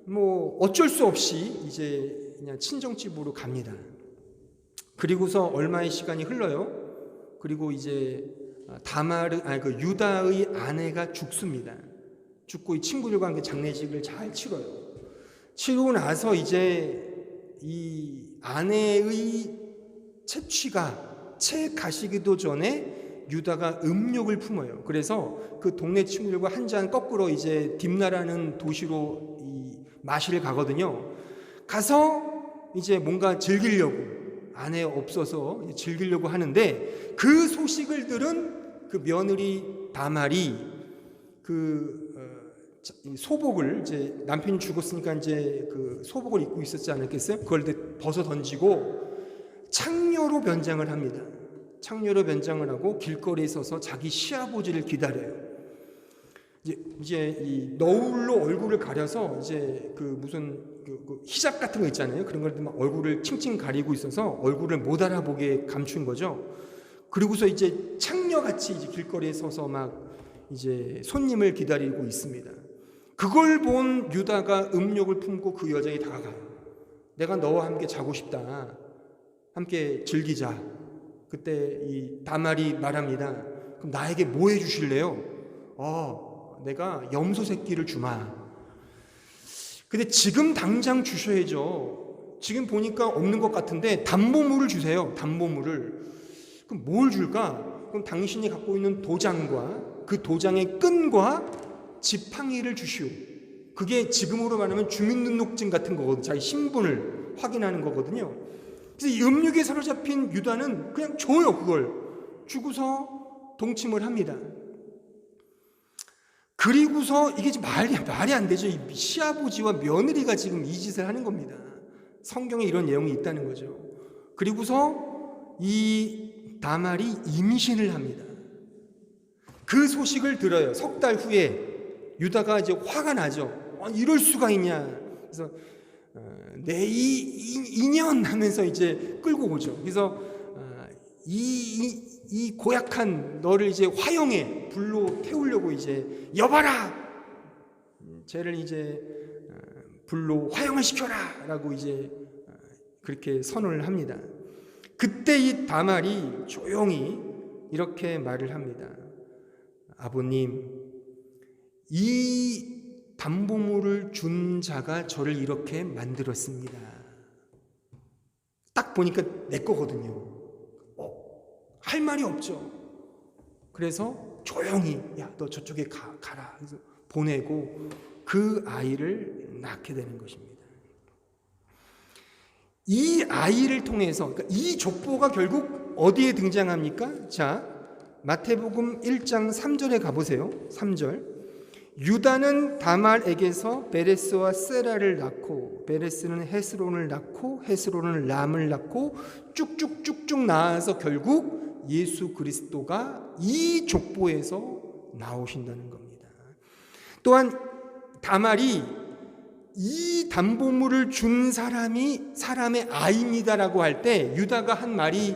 [SPEAKER 1] 뭐 어쩔 수 없이 이제 그냥 친정집으로 갑니다. 그리고서 얼마의 시간이 흘러요. 그리고 이제 그 유다의 아내가 죽습니다. 죽고 이 친구들과 함께 장례식을 잘 치러요. 치르고 나서 이제 이 아내의 채 가시기도 전에 유다가 음욕을 품어요. 그래서 그 동네 친구들과 한 잔 거꾸로 이제 딥나라는 도시로 이 마시러 가거든요. 가서 이제 뭔가 즐기려고, 아내 없어서 즐기려고 하는데 그 소식을 들은 그 며느리 다말이 소복을 이제 남편이 죽었으니까 이제 그 소복을 입고 있었지 않았겠어요? 그걸 벗어 던지고 창녀로 변장을 합니다. 창녀로 변장을 하고 길거리에 서서 자기 시아버지를 기다려요. 이제 이 너울로 얼굴을 가려서 이제 그 무슨 그 히잡 같은 거 있잖아요. 그런 걸 막 얼굴을 칭칭 가리고 있어서 얼굴을 못 알아보게 감춘 거죠. 그리고서 이제 창녀같이 이제 길거리에 서서 막 이제 손님을 기다리고 있습니다. 그걸 본 유다가 음욕을 품고 그 여자에 다가가요. 내가 너와 함께 자고 싶다. 함께 즐기자. 그때 이 다말이 말합니다. 그럼 나에게 뭐 해주실래요? 내가 염소 새끼를 주마. 근데 지금 당장 주셔야죠. 지금 보니까 없는 것 같은데 담보물을 주세요. 담보물을. 그럼 뭘 줄까? 그럼 당신이 갖고 있는 도장과 그 도장의 끈과 지팡이를 주시오. 그게 지금으로 말하면 주민등록증 같은 거거든요. 자기 신분을 확인하는 거거든요. 그래서 이 음욕에 사로잡힌 유다는 그냥 줘요. 그걸 주고서 동침을 합니다. 그리고서 이게 말이 안 되죠. 이 시아버지와 며느리가 지금 이 짓을 하는 겁니다. 성경에 이런 내용이 있다는 거죠. 그리고서 이 다말이 임신을 합니다. 그 소식을 들어요. 석 달 후에 유다가 이제 화가 나죠. 이럴 수가 있냐. 그래서 내 인연 하면서 이제 끌고 오죠. 그래서 이 고약한 너를 이제 화형에 불로 태우려고 이제 여봐라. 쟤를 이제 불로 화형을 시켜라라고 이제 그렇게 선언을 합니다. 그때 이 다말이 조용히 이렇게 말을 합니다. 아버님, 이 담보물을 준 자가 저를 이렇게 만들었습니다. 딱 보니까 내 거거든요. 할 말이 없죠. 그래서 조용히 야, 너 저쪽에 가라. 그래서 보내고 그 아이를 낳게 되는 것입니다. 이 아이를 통해서 그러니까 이 족보가 결국 어디에 등장합니까? 자, 마태복음 1장 3절에 가보세요. 3절. 유다는 다말에게서 베레스와 세라를 낳고 베레스는 헤스론을 낳고 헤스론은 람을 낳고 쭉쭉쭉쭉 나아서 결국 예수 그리스도가 이 족보에서 나오신다는 겁니다. 또한 다말이 이 담보물을 준 사람의 아이입니다라고 할 때 유다가 한 말이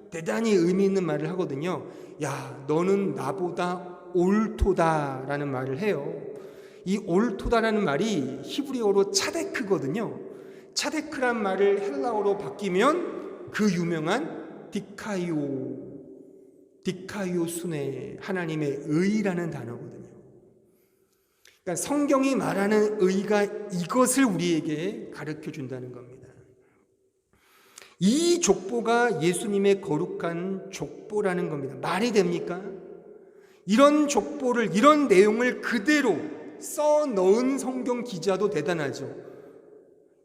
[SPEAKER 1] 대단히 의미 있는 말을 하거든요. 야, 너는 나보다 옳도다라는 말을 해요. 이 옳도다라는 말이 히브리어로 차데크거든요. 차데크란 말을 헬라어로 바뀌면 그 유명한 디카이오 순의 하나님의 의라는 단어거든요. 그러니까 성경이 말하는 의가 이것을 우리에게 가르쳐 준다는 겁니다. 이 족보가 예수님의 거룩한 족보라는 겁니다. 말이 됩니까? 이런 족보를, 이런 내용을 그대로 써 넣은 성경 기자도 대단하죠.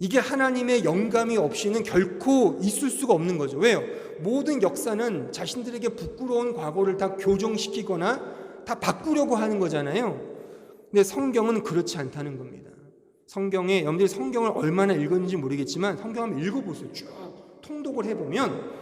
[SPEAKER 1] 이게 하나님의 영감이 없이는 결코 있을 수가 없는 거죠. 왜요? 모든 역사는 자신들에게 부끄러운 과거를 다 교정시키거나 다 바꾸려고 하는 거잖아요. 근데 성경은 그렇지 않다는 겁니다. 여러분들이 성경을 얼마나 읽었는지 모르겠지만 성경 한번 읽어보세요. 쭉 통독을 해보면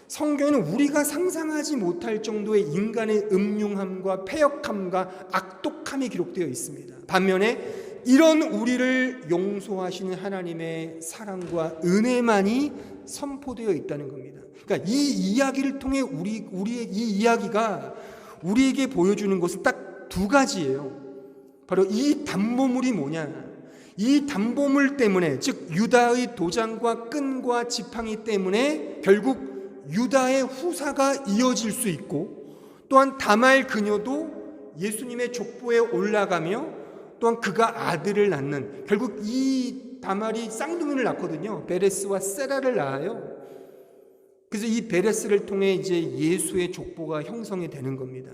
[SPEAKER 1] 성경에는 우리가 상상하지 못할 정도의 인간의 음흉함과 패역함과 악독함이 기록되어 있습니다. 반면에 이런 우리를 용서하시는 하나님의 사랑과 은혜만이 선포되어 있다는 겁니다. 그러니까 이 이야기를 통해 우리의 이 이야기가 우리에게 보여주는 것은 딱 두 가지예요. 바로 이 담보물이 뭐냐? 이 담보물 때문에, 즉 유다의 도장과 끈과 지팡이 때문에 결국 유다의 후사가 이어질 수 있고, 또한 다말 그녀도 예수님의 족보에 올라가며 또한 그가 아들을 낳는, 결국 이 다말이 쌍둥이를 낳거든요. 베레스와 세라를 낳아요. 그래서 이 베레스를 통해 이제 예수의 족보가 형성이 되는 겁니다.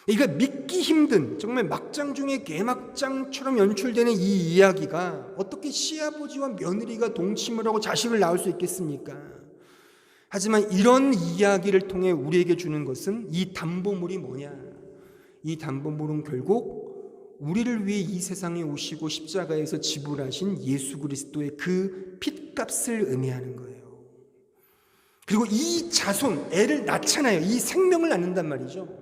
[SPEAKER 1] 이거 믿기 힘든, 정말 막장 중에 개막장처럼 연출되는 이 이야기가 어떻게 시아버지와 며느리가 동침을 하고 자식을 낳을 수 있겠습니까? 하지만 이런 이야기를 통해 우리에게 주는 것은 이 담보물이 뭐냐? 이 담보물은 결국 우리를 위해 이 세상에 오시고 십자가에서 지불하신 예수 그리스도의 그 핏값을 의미하는 거예요. 그리고 이 자손, 애를 낳잖아요. 이 생명을 낳는단 말이죠.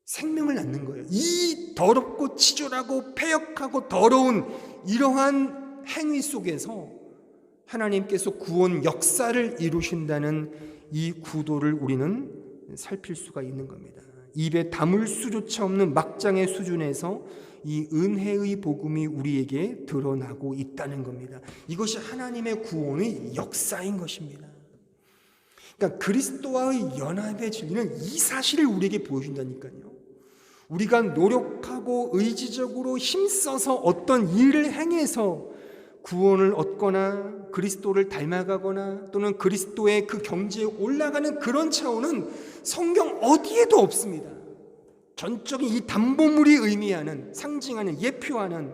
[SPEAKER 1] 생명을 낳는 거예요. 이 더럽고 치졸하고 패역하고 더러운 이러한 행위 속에서 하나님께서 구원 역사를 이루신다는 이 구도를 우리는 살필 수가 있는 겁니다. 입에 담을 수조차 없는 막장의 수준에서 이 은혜의 복음이 우리에게 드러나고 있다는 겁니다. 이것이 하나님의 구원의 역사인 것입니다. 그러니까 그리스도와의 연합의 진리는 이 사실을 우리에게 보여준다니까요. 우리가 노력하고 의지적으로 힘써서 어떤 일을 행해서 구원을 얻거나 그리스도를 닮아가거나 또는 그리스도의 그 경지에 올라가는 그런 차원은 성경 어디에도 없습니다. 전적인 이 담보물이 의미하는, 상징하는, 예표하는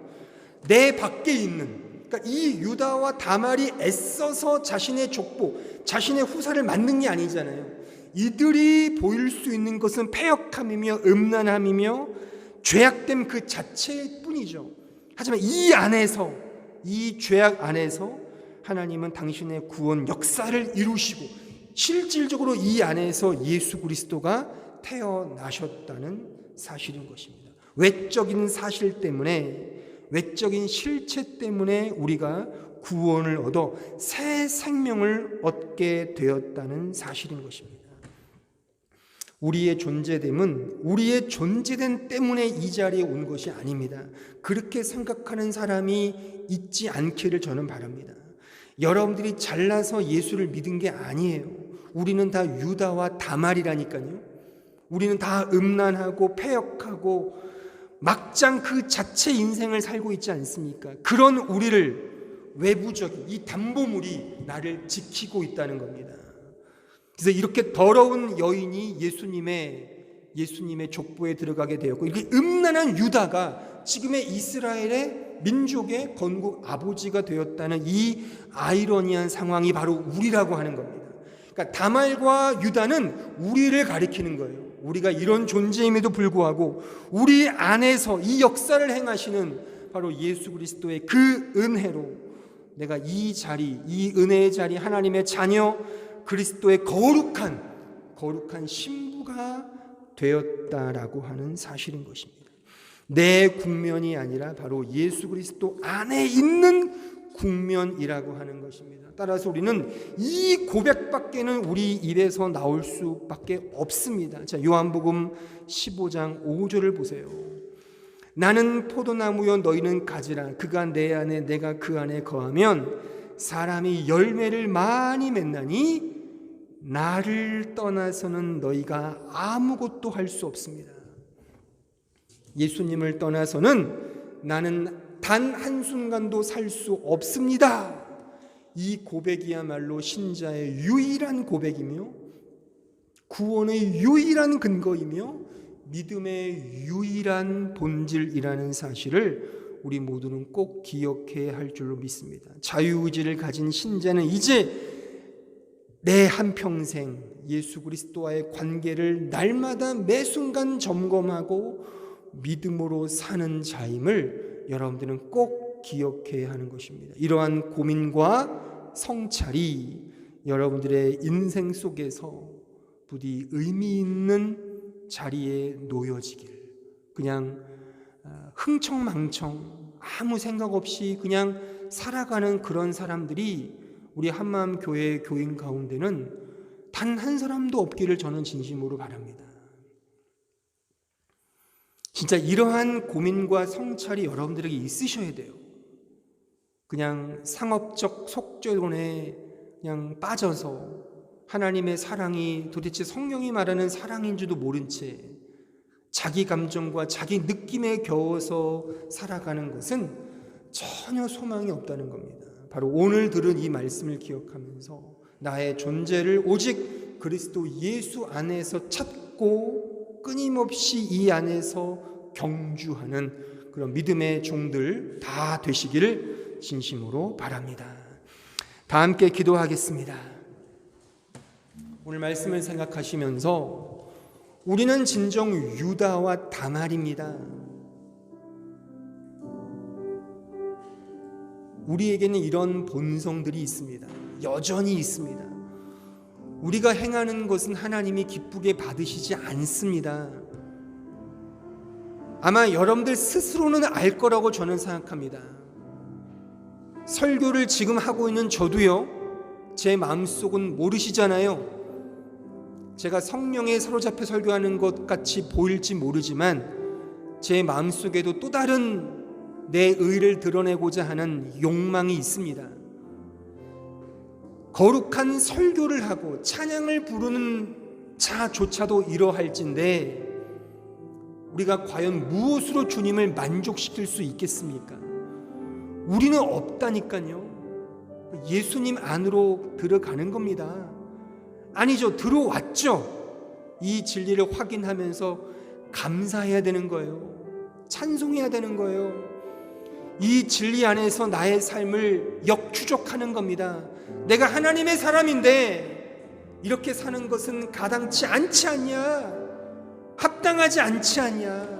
[SPEAKER 1] 내 밖에 있는, 그러니까 이 유다와 다말이 애써서 자신의 족보, 자신의 후사를 만든 게 아니잖아요. 이들이 보일 수 있는 것은 패역함이며 음란함이며 죄악됨 그 자체일 뿐이죠. 하지만 이 안에서, 이 죄악 안에서 하나님은 당신의 구원 역사를 이루시고 실질적으로 이 안에서 예수 그리스도가 태어나셨다는 사실인 것입니다. 외적인 사실 때문에, 외적인 실체 때문에 우리가 구원을 얻어 새 생명을 얻게 되었다는 사실인 것입니다. 우리의 존재됨은 우리의 존재됨 때문에 이 자리에 온 것이 아닙니다. 그렇게 생각하는 사람이 있지 않기를 저는 바랍니다. 여러분들이 잘나서 예수를 믿은 게 아니에요. 우리는 다 유다와 다말이라니까요. 우리는 다 음란하고 패역하고 막장 그 자체 인생을 살고 있지 않습니까? 그런 우리를 외부적인 이 담보물이 나를 지키고 있다는 겁니다. 그래서 이렇게 더러운 여인이 예수님의 족보에 들어가게 되었고, 이렇게 음란한 유다가 지금의 이스라엘의 민족의 건국 아버지가 되었다는 이 아이러니한 상황이 바로 우리라고 하는 겁니다. 그러니까 다말과 유다는 우리를 가리키는 거예요. 우리가 이런 존재임에도 불구하고 우리 안에서 이 역사를 행하시는 바로 예수 그리스도의 그 은혜로 내가 이 자리, 이 은혜의 자리, 하나님의 자녀 그리스도의 거룩한 신부가 되었다라고 하는 사실인 것입니다. 내 국면이 아니라 바로 예수 그리스도 안에 있는 국면이라고 하는 것입니다. 따라서 우리는 이 고백밖에는 우리 입에서 나올 수밖에 없습니다. 자, 요한복음 15장 5절을 보세요. 나는 포도나무요 너희는 가지라. 그가 내 안에 내가 그 안에 거하면 사람이 열매를 많이 맺나니 나를 떠나서는 너희가 아무것도 할 수 없습니다. 예수님을 떠나서는 나는 단 한순간도 살 수 없습니다. 이 고백이야말로 신자의 유일한 고백이며 구원의 유일한 근거이며 믿음의 유일한 본질이라는 사실을 우리 모두는 꼭 기억해야 할 줄로 믿습니다. 자유의지를 가진 신자는 이제 내 한평생 예수 그리스도와의 관계를 날마다 매 순간 점검하고 믿음으로 사는 자임을 여러분들은 꼭 기억해야 하는 것입니다. 이러한 고민과 성찰이 여러분들의 인생 속에서 부디 의미 있는 자리에 놓여지길, 그냥 흥청망청 아무 생각 없이 그냥 살아가는 그런 사람들이 우리 한마음교회 교인 가운데는 단 한 사람도 없기를 저는 진심으로 바랍니다. 진짜 이러한 고민과 성찰이 여러분들에게 있으셔야 돼요. 그냥 상업적 속죄론에 그냥 빠져서 하나님의 사랑이 도대체 성령이 말하는 사랑인 줄도 모른 채 자기 감정과 자기 느낌에 겨워서 살아가는 것은 전혀 소망이 없다는 겁니다. 바로 오늘 들은 이 말씀을 기억하면서 나의 존재를 오직 그리스도 예수 안에서 찾고 끊임없이 이 안에서 경주하는 그런 믿음의 종들 다 되시기를 진심으로 바랍니다. 다 함께 기도하겠습니다. 오늘 말씀을 생각하시면서 우리는 진정 유다와 다말입니다. 우리에게는 이런 본성들이 있습니다. 여전히 있습니다. 우리가 행하는 것은 하나님이 기쁘게 받으시지 않습니다. 아마 여러분들 스스로는 알 거라고 저는 생각합니다. 설교를 지금 하고 있는 저도요, 제 마음속은 모르시잖아요. 제가 성령에 사로잡혀 설교하는 것 같이 보일지 모르지만 제 마음속에도 또 다른 내 의를 드러내고자 하는 욕망이 있습니다. 거룩한 설교를 하고 찬양을 부르는 자조차도 이러할진데 우리가 과연 무엇으로 주님을 만족시킬 수 있겠습니까? 우리는 없다니까요. 예수님 안으로 들어가는 겁니다. 아니죠. 들어왔죠. 이 진리를 확인하면서 감사해야 되는 거예요. 찬송해야 되는 거예요. 이 진리 안에서 나의 삶을 역추적하는 겁니다. 내가 하나님의 사람인데 이렇게 사는 것은 가당치 않지 않냐? 합당하지 않지 않냐?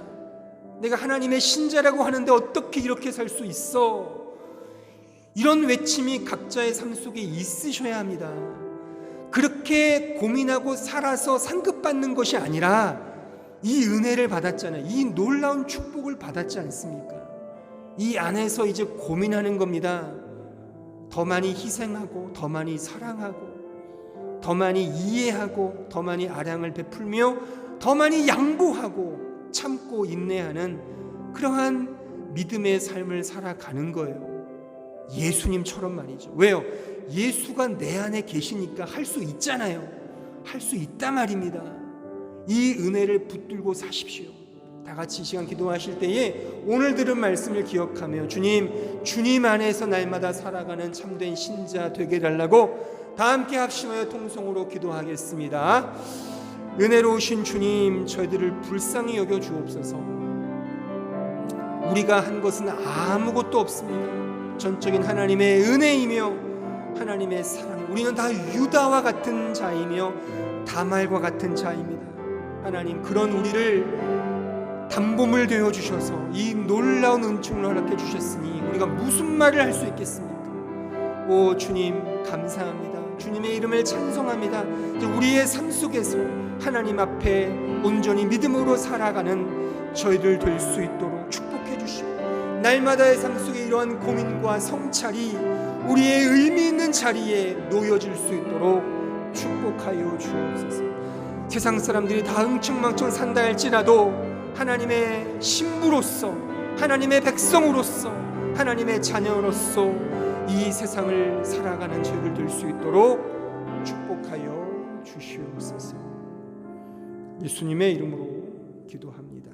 [SPEAKER 1] 내가 하나님의 신자라고 하는데 어떻게 이렇게 살 수 있어? 이런 외침이 각자의 삶 속에 있으셔야 합니다. 그렇게 고민하고 살아서 상급받는 것이 아니라 이 은혜를 받았잖아요. 이 놀라운 축복을 받았지 않습니까? 이 안에서 이제 고민하는 겁니다. 더 많이 희생하고 더 많이 사랑하고 더 많이 이해하고 더 많이 아량을 베풀며 더 많이 양보하고 참고 인내하는 그러한 믿음의 삶을 살아가는 거예요. 예수님처럼 말이죠. 왜요? 예수가 내 안에 계시니까 할 수 있잖아요. 할 수 있단 말입니다. 이 은혜를 붙들고 사십시오. 다 같이 이 시간 기도하실 때에 오늘 들은 말씀을 기억하며 주님 안에서 날마다 살아가는 참된 신자 되게 해달라고 다 함께 합심하여 통성으로 기도하겠습니다. 은혜로우신 주님, 저희들을 불쌍히 여겨 주옵소서. 우리가 한 것은 아무것도 없습니다. 전적인 하나님의 은혜이며 하나님의 사랑. 우리는 다 유다와 같은 자이며 다말과 같은 자입니다. 하나님, 그런 우리를 담보물 되어 주셔서 이 놀라운 은총을 허락해 주셨으니 우리가 무슨 말을 할 수 있겠습니까? 오 주님, 감사합니다. 주님의 이름을 찬송합니다. 우리의 삶 속에서 하나님 앞에 온전히 믿음으로 살아가는 저희들 될 수 있도록 축복해 주시고, 날마다의 삶 속에 이러한 고민과 성찰이 우리의 의미 있는 자리에 놓여질 수 있도록 축복하여 주옵소서. 세상 사람들이 다 흥청망청 산다 할지라도 하나님의 신부로서, 하나님의 백성으로서, 하나님의 자녀로서 이 세상을 살아가는 저희들 될 수 있도록 축복하여 주시옵소서. 예수님의 이름으로 기도합니다.